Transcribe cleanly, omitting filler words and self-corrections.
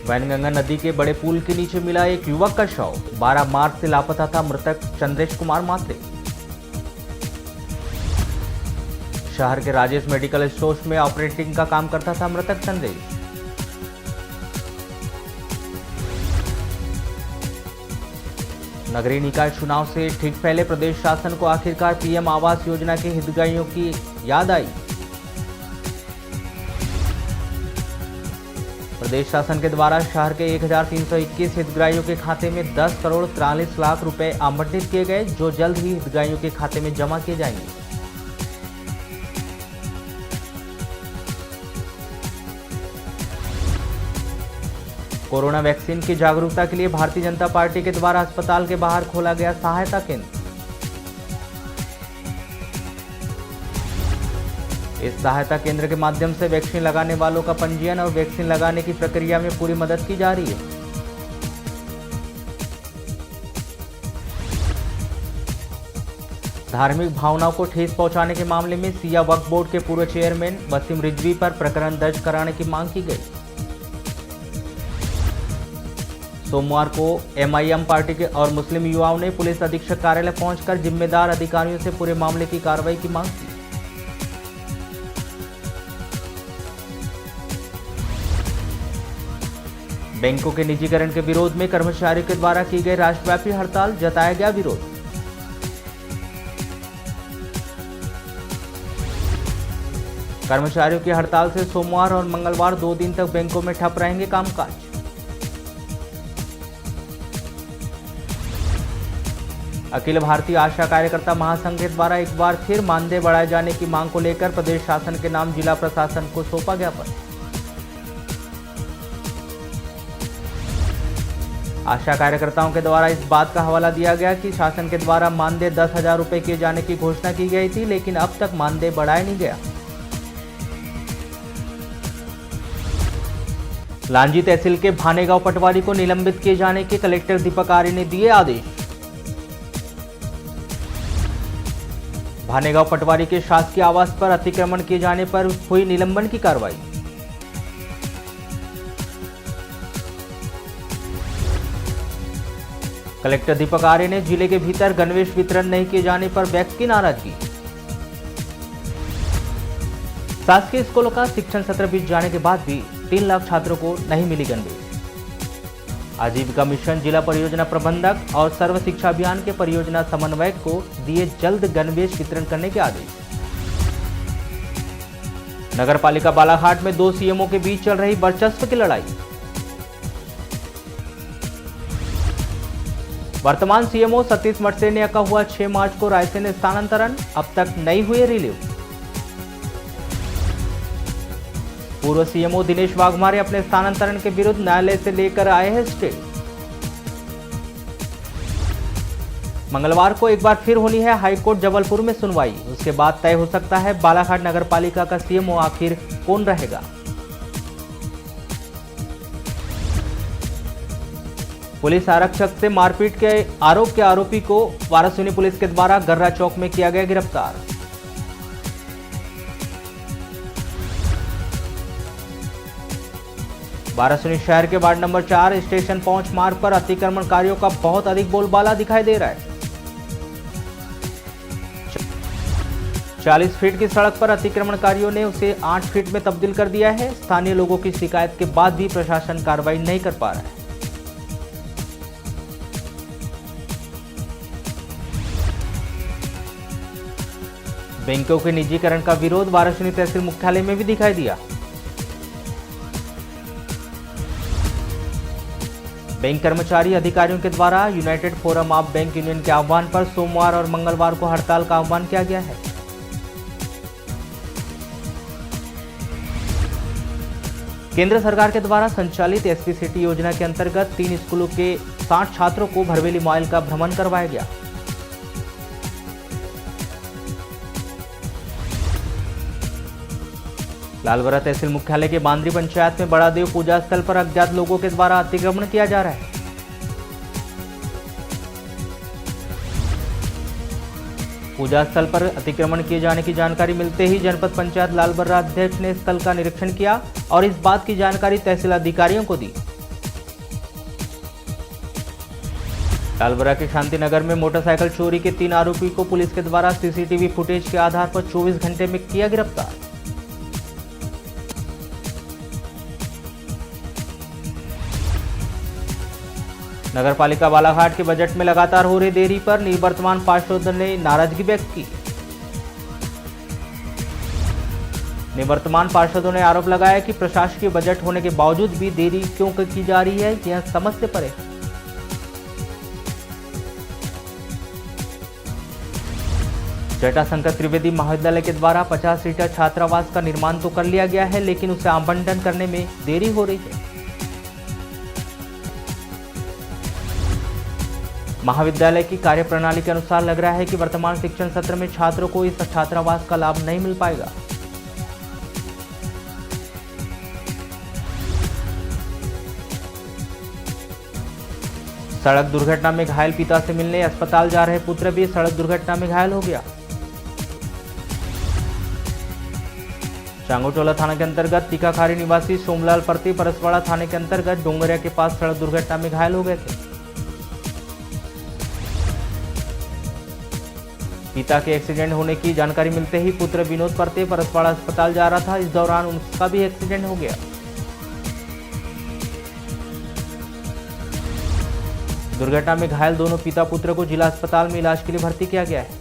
वैनगंगा नदी के बड़े पुल के नीचे मिला एक युवक का शव। 12 मार्च से लापता था मृतक चंद्रेश कुमार मात्रे। शहर के राजेश मेडिकल स्टोर्स में ऑपरेटिंग का काम करता था मृतक चंद्रेश। नगरीय निकाय चुनाव से ठीक पहले प्रदेश शासन को आखिरकार पीएम आवास योजना के हितग्राहियों की याद आई। प्रदेश शासन के द्वारा शहर के 1321 हितग्राहियों के खाते में 10 करोड़ 43 लाख रुपए आवंटित किए गए, जो जल्द ही हितग्राहियों के खाते में जमा किए जाएंगे। कोरोना वैक्सीन की जागरूकता के लिए भारतीय जनता पार्टी के द्वारा अस्पताल के बाहर खोला गया सहायता केंद्र। इस सहायता केंद्र के माध्यम से वैक्सीन लगाने वालों का पंजीयन और वैक्सीन लगाने की प्रक्रिया में पूरी मदद की जा रही है। धार्मिक भावनाओं को ठेस पहुंचाने के मामले में सिया वक्फ बोर्ड के पूर्व चेयरमैन वसीम रिजवी पर प्रकरण दर्ज कराने की मांग की गई। सोमवार को एमआईएम पार्टी के और मुस्लिम युवाओं ने पुलिस अधीक्षक कार्यालय पहुंचकर जिम्मेदार अधिकारियों से पूरे मामले की कार्रवाई की मांग की। बैंकों के निजीकरण के विरोध में कर्मचारियों के द्वारा की गई राष्ट्रव्यापी हड़ताल, जताया गया विरोध। कर्मचारियों की हड़ताल से सोमवार और मंगलवार 2 दिन तक बैंकों में ठप रहेंगे कामकाज। अखिल भारतीय आशा कार्यकर्ता महासंघ के द्वारा एक बार फिर मानदेय बढ़ाए जाने की मांग को लेकर प्रदेश शासन के नाम जिला प्रशासन को सौंपा ज्ञापन। आशा कार्यकर्ताओं के द्वारा इस बात का हवाला दिया गया कि शासन के द्वारा मानदेय 10,000 रुपए किए जाने की घोषणा की गई थी, लेकिन अब तक मानदेय बढ़ाया नहीं गया। लांजी तहसील के भानेगांव पटवारी को निलंबित किए जाने के कलेक्टर दीपक आर्य ने दिए आदेश। भानेगांव पटवारी के शासकीय आवास पर अतिक्रमण किए जाने पर हुई निलंबन की कार्रवाई। कलेक्टर दीपक आर्य ने जिले के भीतर गणवेश वितरण नहीं किए जाने पर व्यक्त की नाराजगी। शासकीय स्कूलों का शिक्षण सत्र बीत जाने के बाद भी 3 लाख छात्रों को नहीं मिली गणवेश। आजीविका मिशन जिला परियोजना प्रबंधक और सर्व शिक्षा अभियान के परियोजना समन्वयक को दिए जल्द गणवेश वितरण करने के आदेश। नगर पालिका बालाघाट में 2 सीएमओ के बीच चल रही वर्चस्व की लड़ाई। वर्तमान सीएमओ सतीश मटसेनिया का हुआ 6 मार्च को रायसेन स्थानांतरण, अब तक नहीं हुए रिलीव। पूर्व सीएमओ दिनेश वाघमारे अपने स्थानांतरण के विरुद्ध न्यायालय से लेकर आए हैं स्टे। मंगलवार को एक बार फिर होनी है हाईकोर्ट जबलपुर में सुनवाई, उसके बाद तय हो सकता है बालाघाट नगर पालिका का सीएमओ आखिर कौन रहेगा। पुलिस आरक्षक से मारपीट के आरोप के आरोपी को वारासिनी पुलिस के द्वारा गर्रा चौक में किया गया गिरफ्तार। वारासिनी शहर के वार्ड नंबर 4 स्टेशन पहुंच मार्ग पर अतिक्रमणकारियों का बहुत अधिक बोलबाला दिखाई दे रहा है। 40 फीट की सड़क पर अतिक्रमणकारियों ने उसे 8 फीट में तब्दील कर दिया है। स्थानीय लोगों की शिकायत के बाद भी प्रशासन कार्रवाई नहीं कर पा रहा है। बैंकों के निजीकरण का विरोध वारासिनी तहसील मुख्यालय में भी दिखाई दिया। बैंक कर्मचारी अधिकारियों के द्वारा United forum of bank union के आह्वान पर सोमवार और मंगलवार को हड़ताल का आह्वान किया गया है। केंद्र सरकार के द्वारा संचालित एसपी सिटी योजना के अंतर्गत 3 स्कूलों के 60 छात्रों को भरवेली मॉल का भ्रमण करवाया गया। लालबरा तहसील मुख्यालय के बांद्री पंचायत में बड़ा देव पूजा स्थल पर अज्ञात लोगों के द्वारा अतिक्रमण किया जा रहा है। पूजा स्थल पर अतिक्रमण किए जाने की जानकारी मिलते ही जनपद पंचायत लालबर्रा अध्यक्ष ने स्थल का निरीक्षण किया और इस बात की जानकारी तहसील अधिकारियों को दी। लालबरा के शांतिनगर में मोटरसाइकिल चोरी के 3 आरोपी को पुलिस के द्वारा सीसीटीवी फुटेज के आधार पर 24 घंटे में किया गिरफ्तार। नगरपालिका बालाघाट के बजट में लगातार हो रही देरी पर निवर्तमान पार्षदों ने नाराजगी व्यक्त की। निवर्तमान पार्षदों ने आरोप लगाया कि प्रशासकीय बजट होने के बावजूद भी देरी क्यों की जा रही है, यह समझ से परे है। जटाशंकर त्रिवेदी महाविद्यालय के द्वारा 50 सीटर छात्रावास का निर्माण तो कर लिया गया है, लेकिन उसे आवंटन करने में देरी हो रही है। महाविद्यालय की कार्यप्रणाली के अनुसार लग रहा है कि वर्तमान शिक्षण सत्र में छात्रों को इस छात्रावास का लाभ नहीं मिल पाएगा। सड़क दुर्घटना में घायल पिता से मिलने अस्पताल जा रहे पुत्र भी सड़क दुर्घटना में घायल हो गया। चांगोटोला थाना के अंतर्गत टीकाखारी निवासी सोमलाल परती परसवाड़ा थाने के अंतर्गत डोंगरिया के पास सड़क दुर्घटना में घायल हो गए थे। पिता के एक्सीडेंट होने की जानकारी मिलते ही पुत्र विनोद परते परसवाड़ा अस्पताल जा रहा था। इस दौरान उनका भी एक्सीडेंट हो गया। दुर्घटना में घायल दोनों पिता पुत्र को जिला अस्पताल में इलाज के लिए भर्ती किया गया है।